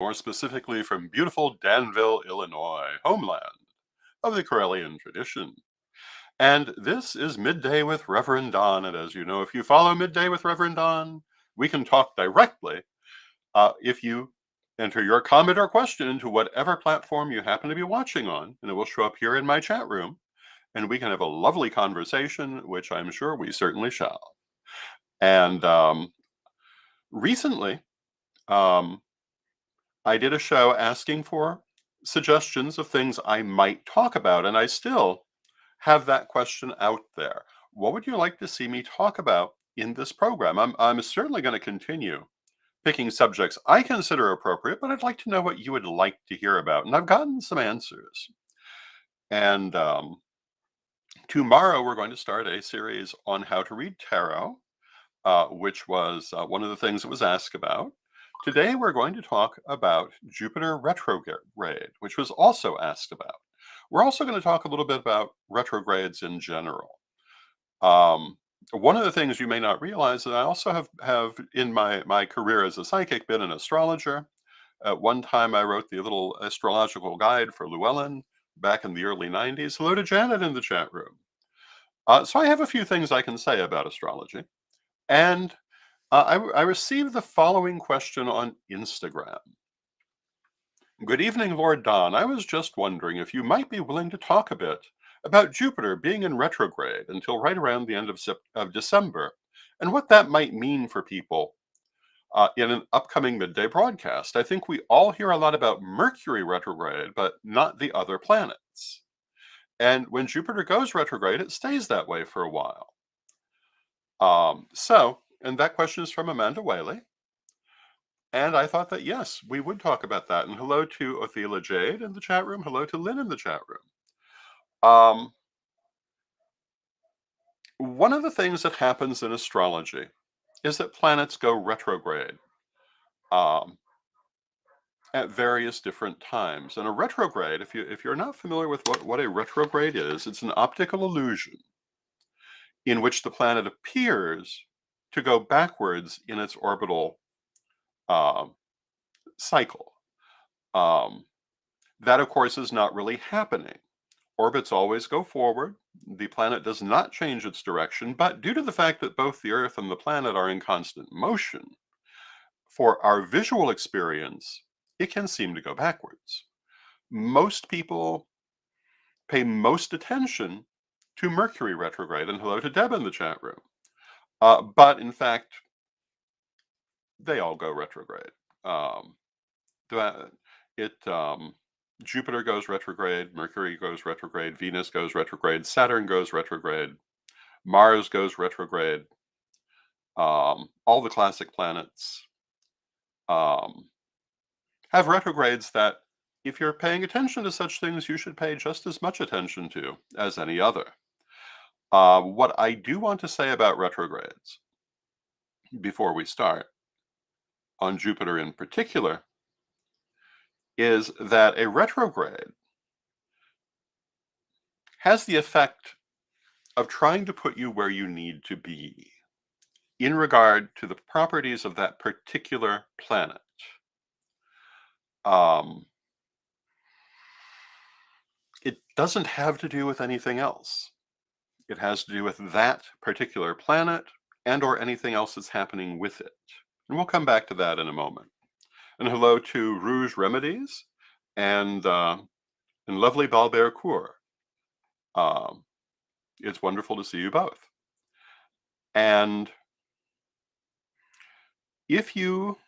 more specifically from beautiful Danville, Illinois, homeland of the Corellian tradition. And this is Midday with Reverend Don. And as you know, if you follow Midday with Reverend Don, we can talk directly if you enter your comment or question into whatever platform you happen to be watching on, and it will show up here in my chat room, and we can have a lovely conversation, which I'm sure we certainly shall. And recently, um, I did a show asking for suggestions of things I might talk about, and I still have that question out there. What would you like to see me talk about in this program? I'm certainly going to continue picking subjects I consider appropriate, but I'd like to know what you would like to hear about. And I've gotten some answers. And tomorrow we're going to start a series on how to read tarot, which was one of the things that was asked about. Today we're going to talk about Jupiter retrograde, which was also asked about. We're also going to talk a little bit about retrogrades in general. One of the things you may not realize that I also have in my career as a psychic been an astrologer. At one time I wrote the little astrological guide for Llewellyn back in the early 90s. Hello to Janet in the chat room. So I have a few things I can say about astrology. And I received the following question on Instagram. Good evening, Lord Don. I was just wondering if you might be willing to talk a bit about Jupiter being in retrograde until right around the end of December, and what that might mean for people in an upcoming midday broadcast. I think we all hear a lot about Mercury retrograde, but not the other planets. And when Jupiter goes retrograde, it stays that way for a while. And that question is from Amanda Whaley. And I thought that, yes, we would talk about that. And hello to Othela Jade in the chat room. Hello to Lynn in the chat room. One of the things that happens in astrology is that planets go retrograde at various different times. And a retrograde, if you're not familiar with what a retrograde is, it's an optical illusion in which the planet appears to go backwards in its orbital cycle. That, of course, is not really happening. Orbits always go forward. The planet does not change its direction, but due to the fact that both the Earth and the planet are in constant motion, for our visual experience, it can seem to go backwards. Most people pay most attention to Mercury retrograde, and hello to Deb in the chat room. But in fact, they all go retrograde. Jupiter goes retrograde, Mercury goes retrograde, Venus goes retrograde, Saturn goes retrograde, Mars goes retrograde. All the classic planets have retrogrades that, if you're paying attention to such things, you should pay just as much attention to as any other. What I do want to say about retrogrades, before we start, on Jupiter in particular, is that a retrograde has the effect of trying to put you where you need to be in regard to the properties of that particular planet. It doesn't have to do with anything else. It has to do with that particular planet and or anything else that's happening with it. And we'll come back to that in a moment. And hello to Rouge Remedies and lovely Balbercourt. It's wonderful to see you both. And if you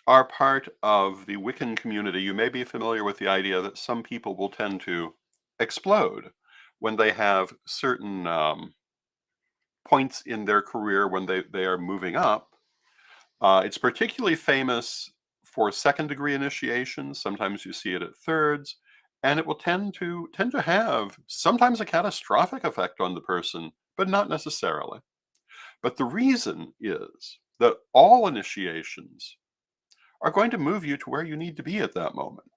are part of the Wiccan community, you may be familiar with the idea that some people will tend to explode when they have certain points in their career when they are moving up. It's particularly famous for second degree initiations. Sometimes you see it at thirds, and it will tend to have sometimes a catastrophic effect on the person, but not necessarily. But the reason is that all initiations are going to move you to where you need to be at that moment.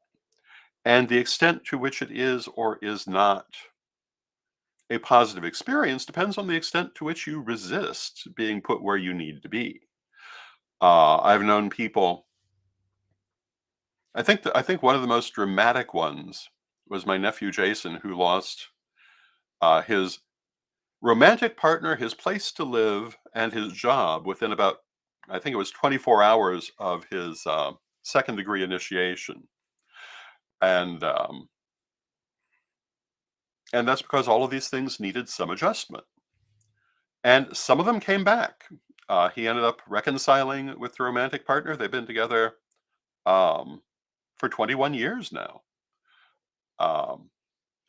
And the extent to which it is or is not a positive experience depends on the extent to which you resist being put where you need to be. I've known people I think one of the most dramatic ones was my nephew Jason, who lost his romantic partner, his place to live, and his job within about, I think it was 24 hours of his second degree initiation. And and that's because all of these things needed some adjustment. And some of them came back. He ended up reconciling with the romantic partner. They've been together um, for 21 years now. Um,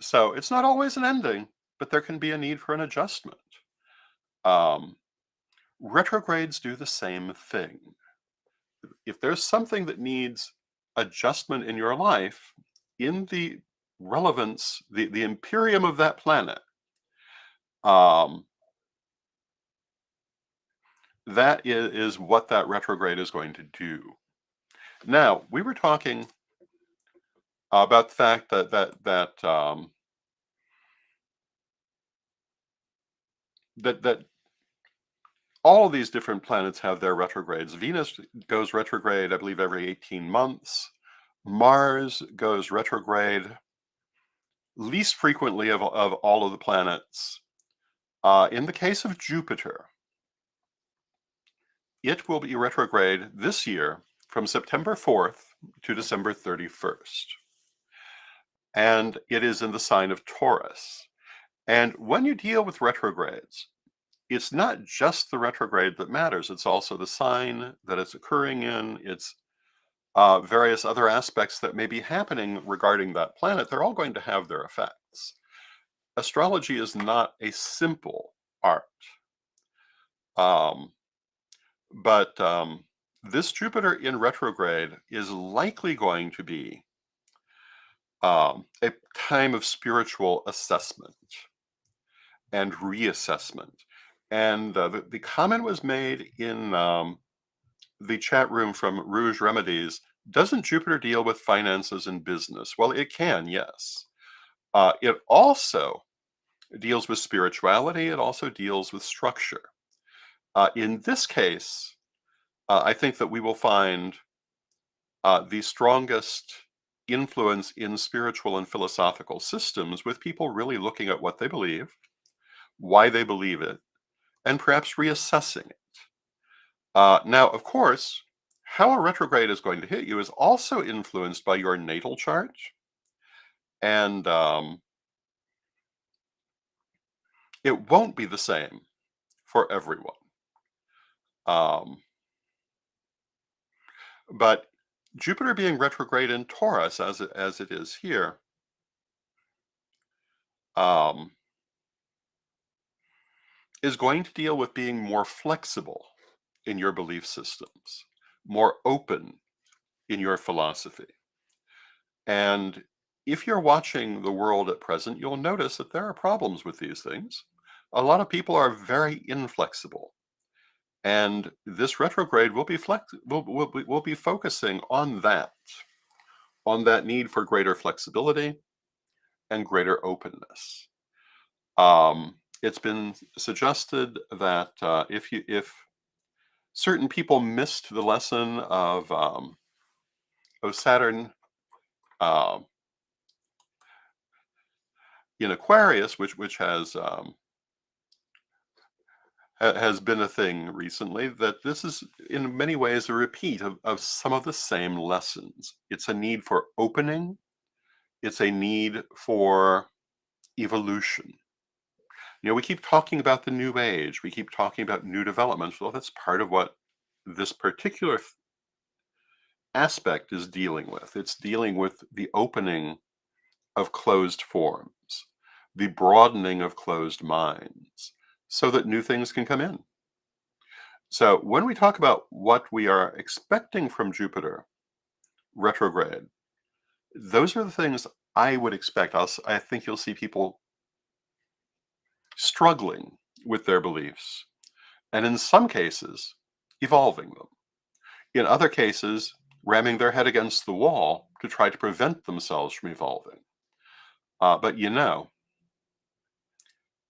so it's not always an ending, but there can be a need for an adjustment. Um, Retrogrades do the same thing. If there's something that needs adjustment in your life, in the relevance, the imperium of that planet, um, that is what that retrograde is going to do. Now, we were talking about the fact that all of these different planets have their retrogrades. Venus goes retrograde, I believe, every 18 months. Mars goes retrograde least frequently of all of the planets. In the case of Jupiter, it will be retrograde this year from September 4th to December 31st. And it is in the sign of Taurus. And when you deal with retrogrades, it's not just the retrograde that matters. It's also the sign that it's occurring in. It's various other aspects that may be happening regarding that planet. They're all going to have their effects. Astrology is not a simple art. Um, but this Jupiter in retrograde is likely going to be a time of spiritual assessment and reassessment. And the comment was made in the chat room from Rouge Remedies. Doesn't Jupiter deal with finances and business? Well, it can, yes. It also deals with spirituality. It also deals with structure. In this case, I think that we will find the strongest influence in spiritual and philosophical systems with people really looking at what they believe, why they believe it, and perhaps reassessing it. Now, of course, how a retrograde is going to hit you is also influenced by your natal chart, and it won't be the same for everyone. Um, but Jupiter being retrograde in Taurus, as it is here, um, is going to deal with being more flexible in your belief systems, more open in your philosophy. And if you're watching the world at present, you'll notice that there are problems with these things. A lot of people are very inflexible. And this retrograde will be will be focusing on that need for greater flexibility and greater openness. It's been suggested that if certain people missed the lesson of Saturn uh, in Aquarius, which has been a thing recently, that this is in many ways a repeat of some of the same lessons. It's a need for opening. It's a need for evolution. You know, we keep talking about the new age. We keep talking about new developments. Well, that's part of what this particular aspect is dealing with. It's dealing with the opening of closed forms, the broadening of closed minds, so that new things can come in. So when we talk about what we are expecting from Jupiter retrograde, those are the things I would expect. I think you'll see people struggling with their beliefs, and in some cases, evolving them. In other cases, ramming their head against the wall to try to prevent themselves from evolving. But you know,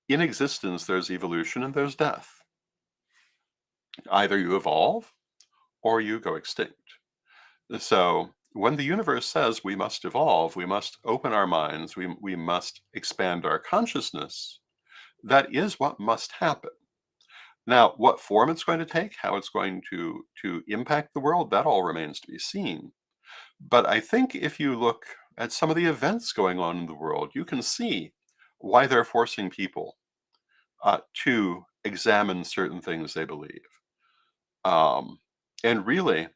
in existence, there's evolution and there's death. Either you evolve or you go extinct. So when the universe says we must evolve, we must open our minds, we must expand our consciousness, that is what must happen. Now, what form it's going to take, how it's going to impact the world, that all remains to be seen. But I think if you look at some of the events going on in the world, you can see why they're forcing people to examine certain things they believe. Um, and really,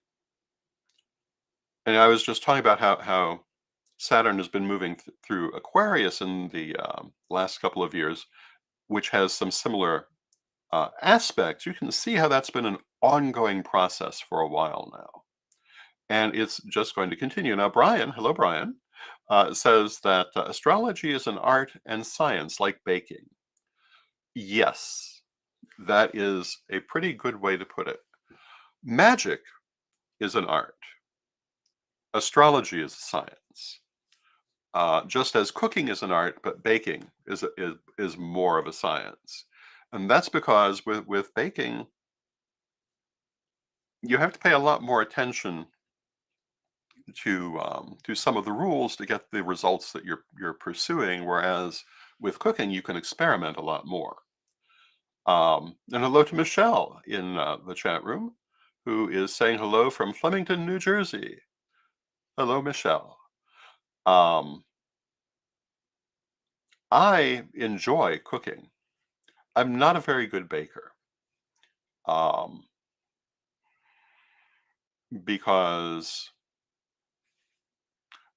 and I was just talking about how Saturn has been moving through Aquarius in the last couple of years, which has some similar aspects. You can see how that's been an ongoing process for a while now. And it's just going to continue. Now, Brian, hello, Brian, says that astrology is an art and science like baking. Yes, that is a pretty good way to put it. Magic is an art. Astrology is a science. Just as cooking is an art, but baking is more of a science. And that's because with baking, you have to pay a lot more attention to some of the rules to get the results that you're pursuing, whereas with cooking, you can experiment a lot more. And hello to Michelle in the chat room, who is saying hello from Flemington, New Jersey. Hello, Michelle. I enjoy cooking. I'm not a very good baker um, because,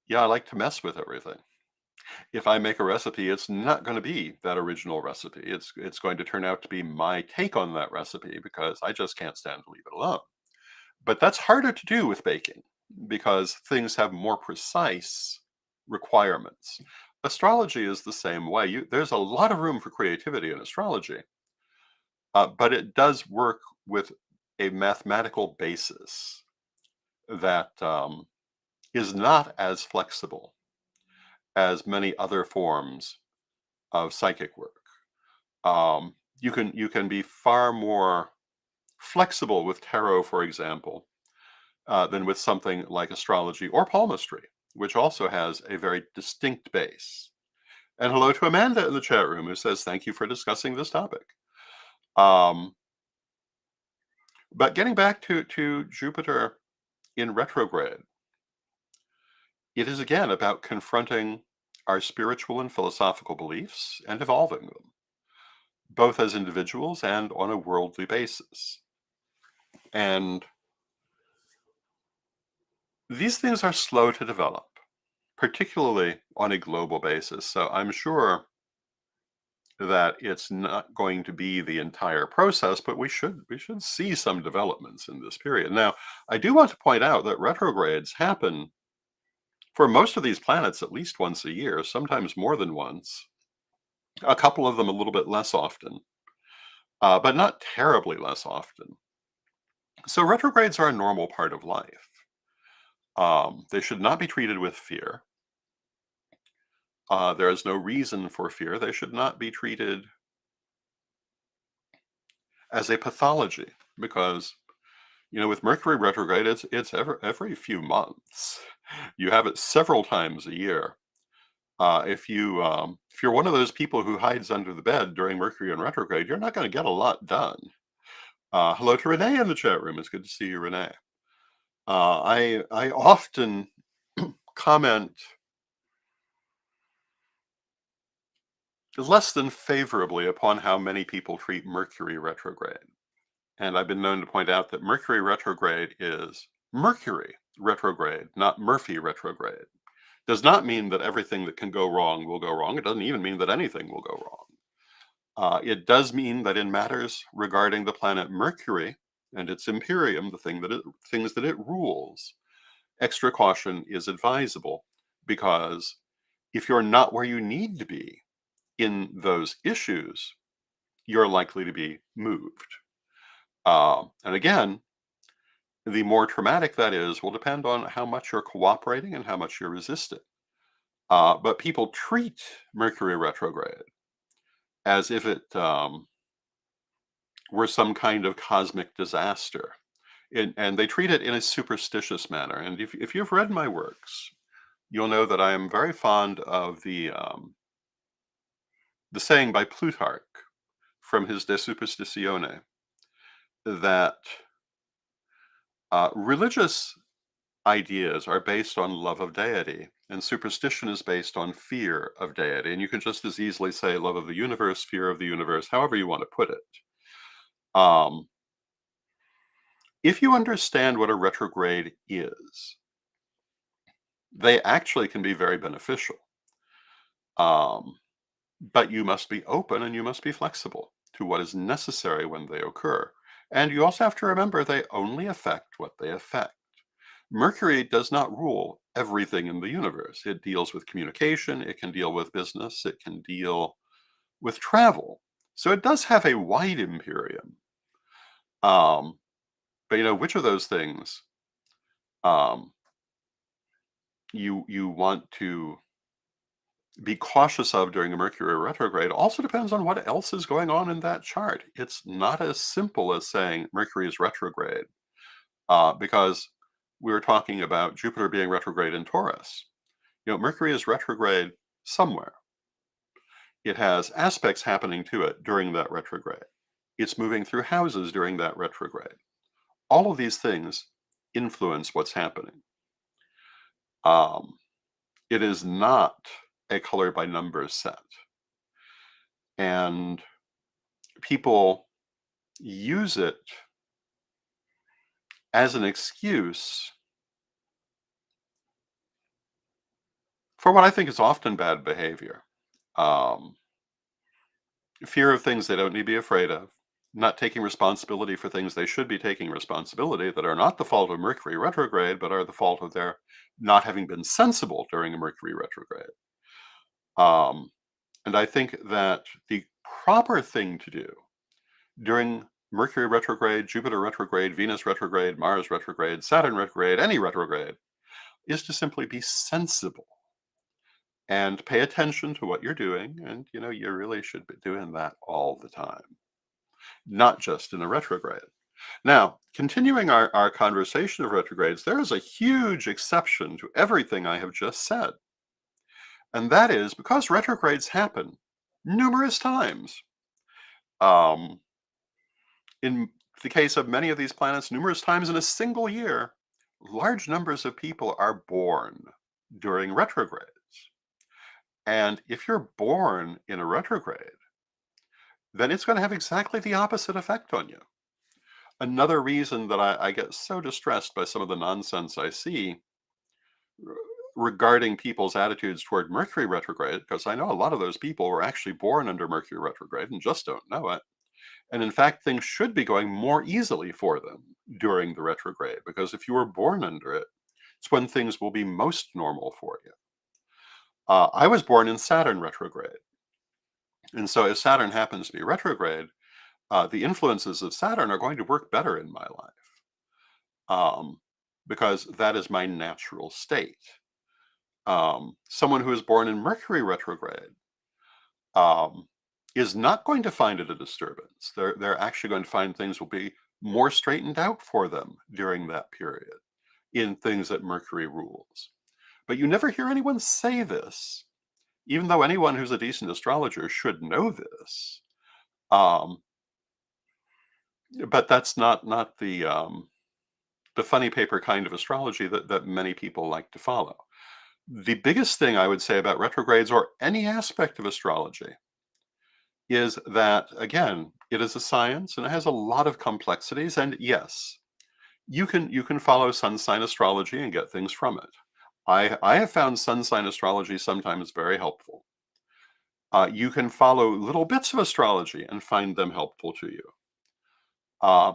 yeah, I like to mess with everything. If I make a recipe, it's not going to be that original recipe. It's going to turn out to be my take on that recipe because I just can't stand to leave it alone. But that's harder to do with baking because things have more precise requirements. Astrology is the same way. There's a lot of room for creativity in astrology, but it does work with a mathematical basis that is not as flexible as many other forms of psychic work. You can be far more flexible with tarot, for example, than with something like astrology or palmistry, which also has a very distinct base. And hello to Amanda in the chat room who says, thank you for discussing this topic. Um, but getting back to Jupiter in retrograde, it is again about confronting our spiritual and philosophical beliefs and evolving them, both as individuals and on a worldly basis. And these things are slow to develop, particularly on a global basis. So I'm sure that it's not going to be the entire process, but we should see some developments in this period. Now, I do want to point out that retrogrades happen for most of these planets at least once a year, sometimes more than once. A couple of them a little bit less often, but not terribly less often. So retrogrades are a normal part of life. They should not be treated with fear. There is no reason for fear. They should not be treated as a pathology because, with Mercury retrograde, it's every few months. You have it several times a year. If you're one of those people who hides under the bed during Mercury in retrograde, you're not going to get a lot done. Hello to Renee in the chat room. It's good to see you, Renee. I often comment less than favorably upon how many people treat Mercury retrograde. And I've been known to point out that Mercury retrograde is Mercury retrograde, not Murphy retrograde. Does not mean that everything that can go wrong will go wrong. It doesn't even mean that anything will go wrong. It does mean that in matters regarding the planet Mercury and its imperium, things that it rules, extra caution is advisable because if you're not where you need to be in those issues, you're likely to be moved. And again, the more traumatic that is will depend on how much you're cooperating and how much you're resisting. But people treat Mercury retrograde as if it were some kind of cosmic disaster. And they treat it in a superstitious manner. And if you've read my works, you'll know that I am very fond of the saying by Plutarch from his De Superstitione that religious ideas are based on love of deity, and superstition is based on fear of deity. And you can just as easily say love of the universe, fear of the universe, however you want to put it. Um, if you understand what a retrograde is, they actually can be very beneficial. Um, but you must be open and you must be flexible to what is necessary when they occur. And you also have to remember they only affect what they affect. Mercury does not rule everything in the universe. It deals with communication, it can deal with business, it can deal with travel. So it does have a wide imperium. Um, but which of those things um, you want to be cautious of during a Mercury retrograde also depends on what else is going on in that chart. It's not as simple as saying Mercury is retrograde, because we were talking about Jupiter being retrograde in Taurus. Mercury is retrograde somewhere. It has aspects happening to it during that retrograde. It's moving through houses during that retrograde. All of these things influence what's happening. Um, it is not a color by numbers set. And people use it as an excuse for what I think is often bad behavior. Um, Fear of things they don't need to be afraid of, not taking responsibility for things they should be taking responsibility that are not the fault of Mercury retrograde, but are the fault of their not having been sensible during a Mercury retrograde. Um, and I think that the proper thing to do during Mercury retrograde, Jupiter retrograde, Venus retrograde, Mars retrograde, Saturn retrograde, any retrograde, is to simply be sensible and pay attention to what you're doing. And, you really should be doing that all the time, not just in a retrograde. Now, continuing our conversation of retrogrades, there is a huge exception to everything I have just said. And that is because retrogrades happen numerous times. Um, in the case of many of these planets, numerous times in a single year, large numbers of people are born during retrogrades. And if you're born in a retrograde, then it's going to have exactly the opposite effect on you. Another reason that I get so distressed by some of the nonsense I see r- regarding people's attitudes toward Mercury retrograde, because I know a lot of those people were actually born under Mercury retrograde and just don't know it. And in fact, things should be going more easily for them during the retrograde, because if you were born under it, it's when things will be most normal for you. I was born in Saturn retrograde. And so if Saturn happens to be retrograde, the influences of Saturn are going to work better in my life, because that is my natural state. Someone who is born in Mercury retrograde um, is not going to find it a disturbance. They're actually going to find things will be more straightened out for them during that period in things that Mercury rules. But you never hear anyone say this, even though anyone who's a decent astrologer should know this. Um, but that's not the funny paper kind of astrology that many people like to follow. The biggest thing I would say about retrogrades or any aspect of astrology is that, again, it is a science and it has a lot of complexities. And yes, you can follow sun sign astrology and get things from it. I have found sun sign astrology sometimes very helpful. You can follow little bits of astrology and find them helpful to you. Uh,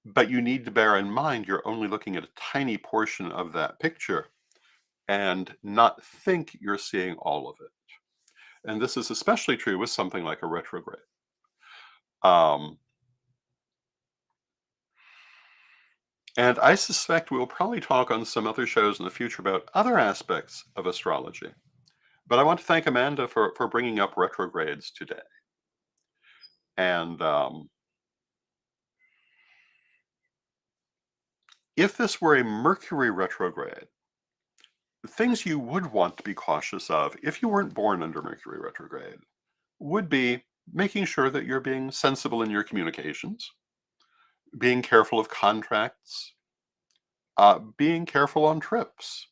but you need to bear in mind you're only looking at a tiny portion of that picture and not think you're seeing all of it. And this is especially true with something like a retrograde. Um, and I suspect we'll probably talk on some other shows in the future about other aspects of astrology. But I want to thank Amanda for bringing up retrogrades today. And If this were a Mercury retrograde, things you would want to be cautious of if you weren't born under Mercury retrograde would be making sure that you're being sensible in your communications, being careful of contracts, being careful on trips.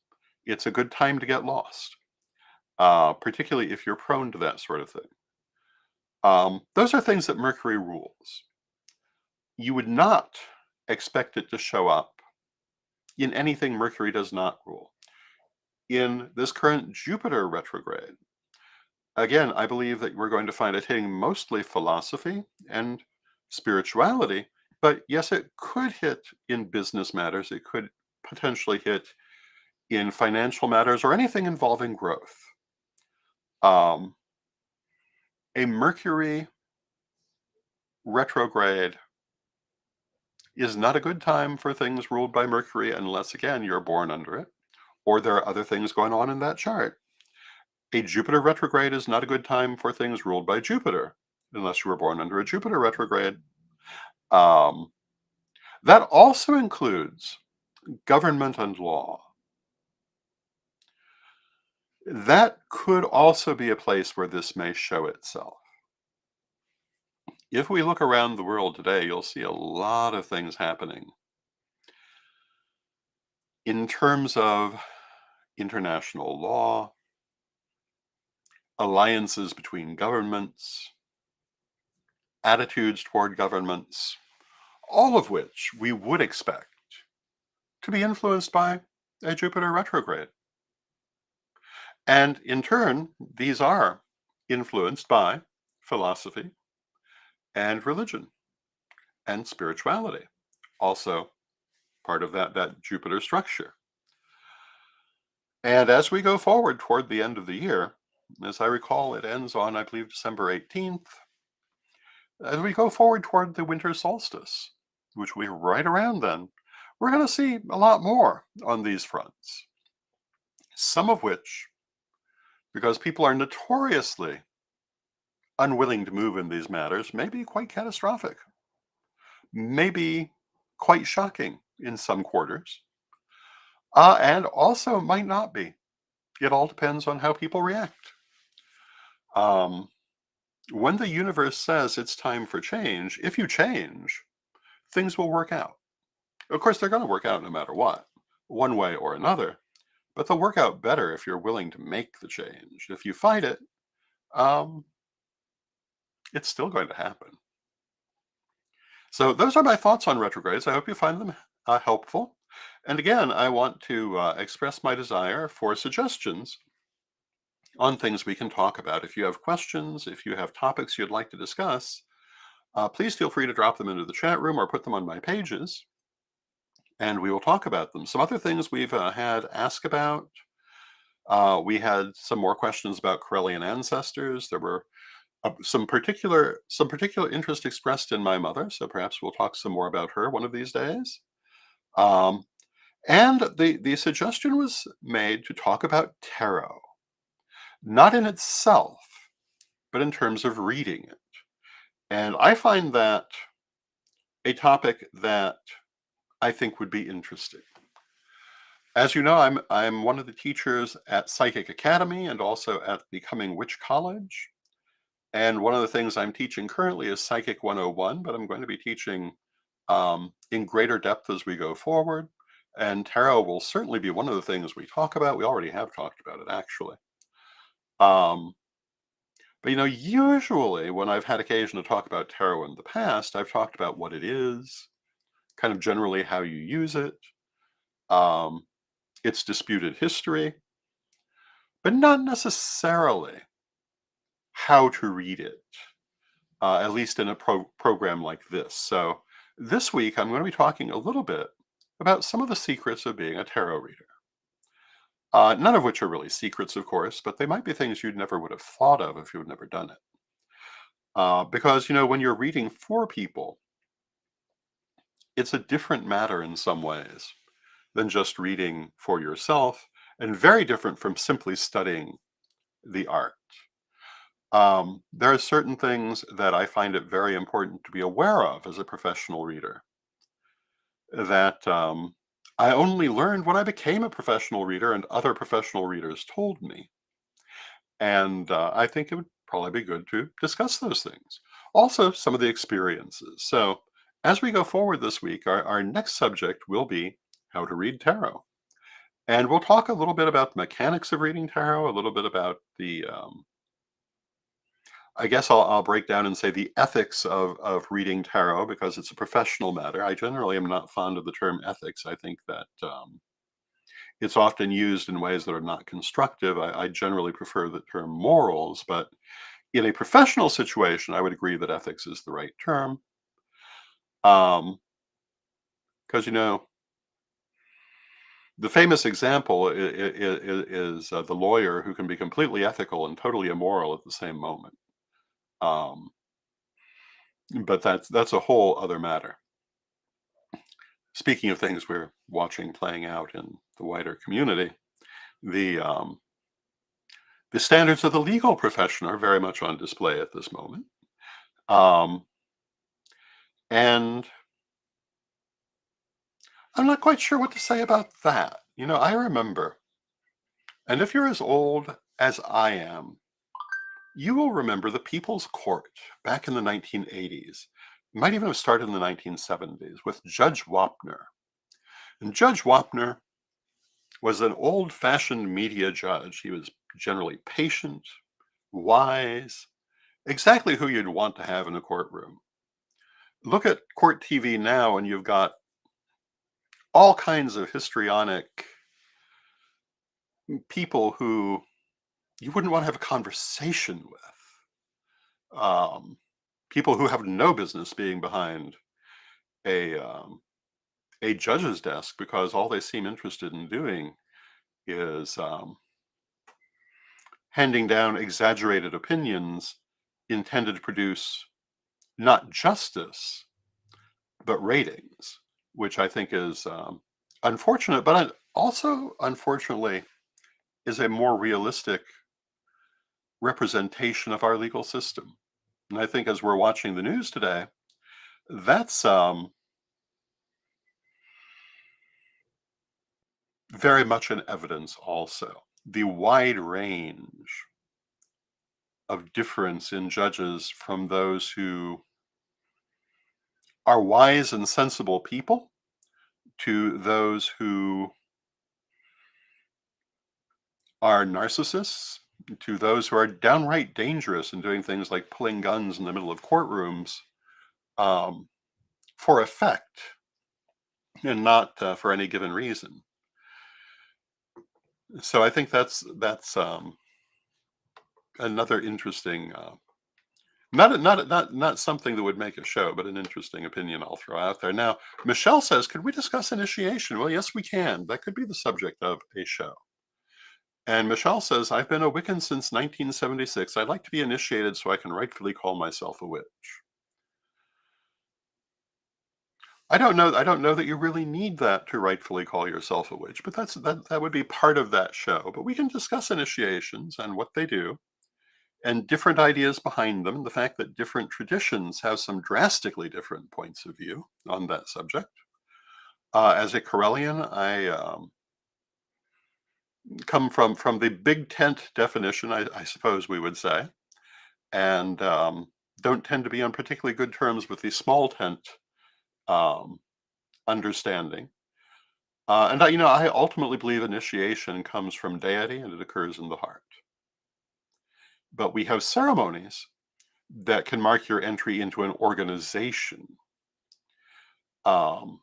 It's a good time to get lost, particularly if you're prone to that sort of thing. Those are things that Mercury rules. You would not expect it to show up in anything Mercury does not rule. In this current Jupiter retrograde, again, I believe that we're going to find it hitting mostly philosophy and spirituality, but yes, it could hit in business matters. It could potentially hit in financial matters or anything involving growth. Um, a Mercury retrograde is not a good time for things ruled by Mercury unless, again, you're born under it or there are other things going on in that chart. A Jupiter retrograde is not a good time for things ruled by Jupiter unless you were born under a Jupiter retrograde. Um, that also includes government and law. That could also be a place where this may show itself. If we look around the world today, you'll see a lot of things happening in terms of international law, alliances between governments, attitudes toward governments, all of which we would expect to be influenced by a Jupiter retrograde. And in turn, these are influenced by philosophy and religion and spirituality, also part of that Jupiter structure. And as we go forward toward the end of the year, as I recall, it ends on, I believe, December 18th. As we go forward toward the winter solstice, which will be right around then, we're going to see a lot more on these fronts. Some of which, because people are notoriously unwilling to move in these matters, may be quite catastrophic, may be quite shocking in some quarters, and also might not be. It all depends on how people react. Um, when the universe says it's time for change, if you change, things will work out. Of course, they're going to work out no matter what, one way or another, but they'll work out better if you're willing to make the change. If you fight it, um, it's still going to happen. So those are my thoughts on retrogrades. I hope you find them helpful. And again, I want to express my desire for suggestions on things we can talk about. If you have questions, if you have topics you'd like to discuss, please feel free to drop them into the chat room or put them on my pages, and we will talk about them. Some other things we've had ask about. We had some more questions about Corellian ancestors. There were some particular interest expressed in my mother, so perhaps we'll talk some more about her one of these days. Um, and the suggestion was made to talk about tarot, not in itself, but in terms of reading it. And I find that a topic that I think would be interesting. As you know, I'm one of the teachers at Psychic Academy and also at Becoming Witch College. And one of the things I'm teaching currently is Psychic 101, but I'm going to be teaching in greater depth as we go forward. And tarot will certainly be one of the things we talk about. We already have talked about it, actually. Um, but, usually when I've had occasion to talk about tarot in the past, I've talked about what it is, kind of generally how you use it, um, its disputed history, but not necessarily how to read it, at least in a program like this. So this week, I'm going to be talking a little bit about some of the secrets of being a tarot reader. None of which are really secrets, of course, but they might be things you never would have thought of if you had never done it. Because, when you're reading for people, it's a different matter in some ways than just reading for yourself, and very different from simply studying the art. There are certain things that I find it very important to be aware of as a professional reader that I only learned when I became a professional reader and other professional readers told me. And I think it would probably be good to discuss those things. Also, some of the experiences. So, as we go forward this week, our next subject will be how to read tarot. And we'll talk a little bit about the mechanics of reading tarot, a little bit about I guess I'll break down and say the ethics of reading tarot because it's a professional matter. I generally am not fond of the term ethics. I think that it's often used in ways that are not constructive. I generally prefer the term morals, but in a professional situation, I would agree that ethics is the right term. Because, the famous example is the lawyer who can be completely ethical and totally immoral at the same moment. Um, but that's a whole other matter. Speaking of things we're watching playing out in the wider community, the um, the standards of the legal profession are very much on display at this moment. Um, and I'm not quite sure what to say about that. I remember, and if you're as old as I am, you will remember the People's Court back in the 1980s. It might even have started in the 1970s with Judge Wapner. And Judge Wapner was an old-fashioned media judge. He was generally patient, wise, exactly who you'd want to have in a courtroom. Look at court TV now, and you've got all kinds of histrionic people who you wouldn't want to have a conversation with. People who have no business being behind a a judge's desk because all they seem interested in doing is handing down exaggerated opinions intended to produce not justice but ratings, which I think is unfortunate, but also unfortunately is a more realistic representation of our legal system. And I think as we're watching the news today, that's very much in evidence also. The wide range of difference in judges from those who are wise and sensible people to those who are narcissists, to those who are downright dangerous and doing things like pulling guns in the middle of courtrooms um, for effect and not for any given reason. So I think that's another interesting, not something that would make a show, but an interesting opinion I'll throw out there. Now, Michelle says, "Could we discuss initiation?" Well, yes, we can. That could be the subject of a show. And Michelle says, "I've been a Wiccan since 1976. I'd like to be initiated so I can rightfully call myself a witch." I don't know that you really need that to rightfully call yourself a witch, but that would be part of that show. But we can discuss initiations and what they do and different ideas behind them, the fact that different traditions have some drastically different points of view on that subject. As a Corellian, I come from the big tent definition, I suppose we would say, and don't tend to be on particularly good terms with the small tent um, understanding. And I ultimately believe initiation comes from deity and it occurs in the heart. But we have ceremonies that can mark your entry into an organization. Um,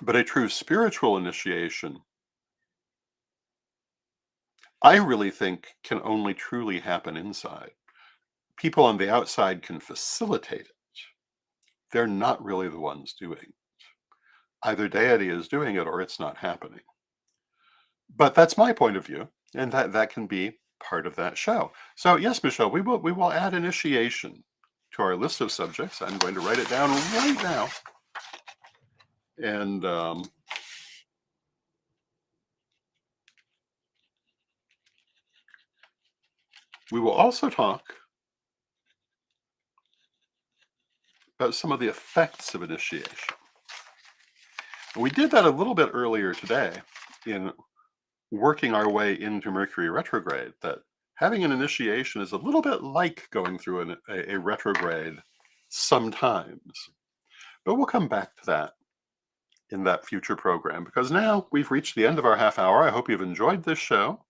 but a true spiritual initiation, I really think, can only truly happen inside. People on the outside can facilitate it. They're not really the ones doing it. Either deity is doing it or it's not happening. But that's my point of view, and that can be part of that show. So yes, Michelle, we will add initiation to our list of subjects. I'm going to write it down right now, and we will also talk about some of the effects of initiation. We did that a little bit earlier today in working our way into Mercury retrograde, that having an initiation is a little bit like going through a retrograde sometimes. But we'll come back to that in that future program, because now we've reached the end of our half hour. I hope you've enjoyed this show.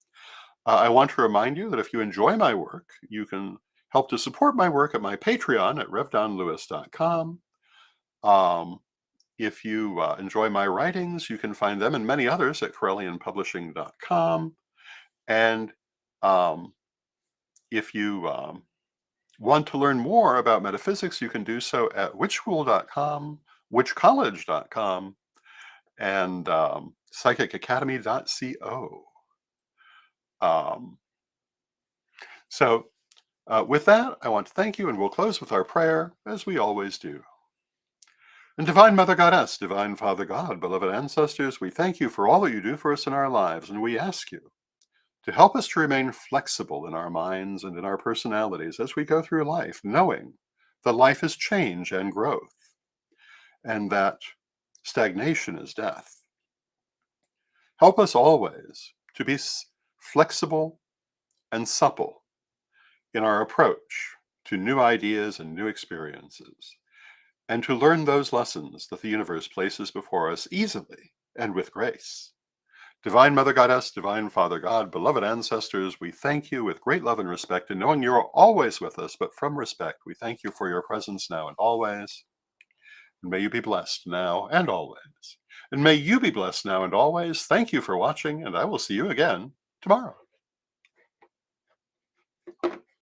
I want to remind you that if you enjoy my work, you can help to support my work at my Patreon at revdonlewis.com. If you enjoy my writings, you can find them and many others at corellianpublishing.com. And if you want to learn more about metaphysics, you can do so at witchschool.com, witchcollege.com, and psychicacademy.co. So with that, I want to thank you, and we'll close with our prayer, as we always do. And Divine Mother Goddess, Divine Father God, beloved ancestors, we thank you for all that you do for us in our lives, and we ask you to help us to remain flexible in our minds and in our personalities as we go through life, knowing that life is change and growth, and that stagnation is death. Help us always to be flexible and supple in our approach to new ideas and new experiences, and to learn those lessons that the universe places before us easily and with grace. Divine Mother Goddess, Divine Father God, beloved ancestors, we thank you with great love and respect, and knowing you are always with us, but from respect, we thank you for your presence now and always. And may you be blessed now and always. And may you be blessed now and always. Thank you for watching, and I will see you again tomorrow.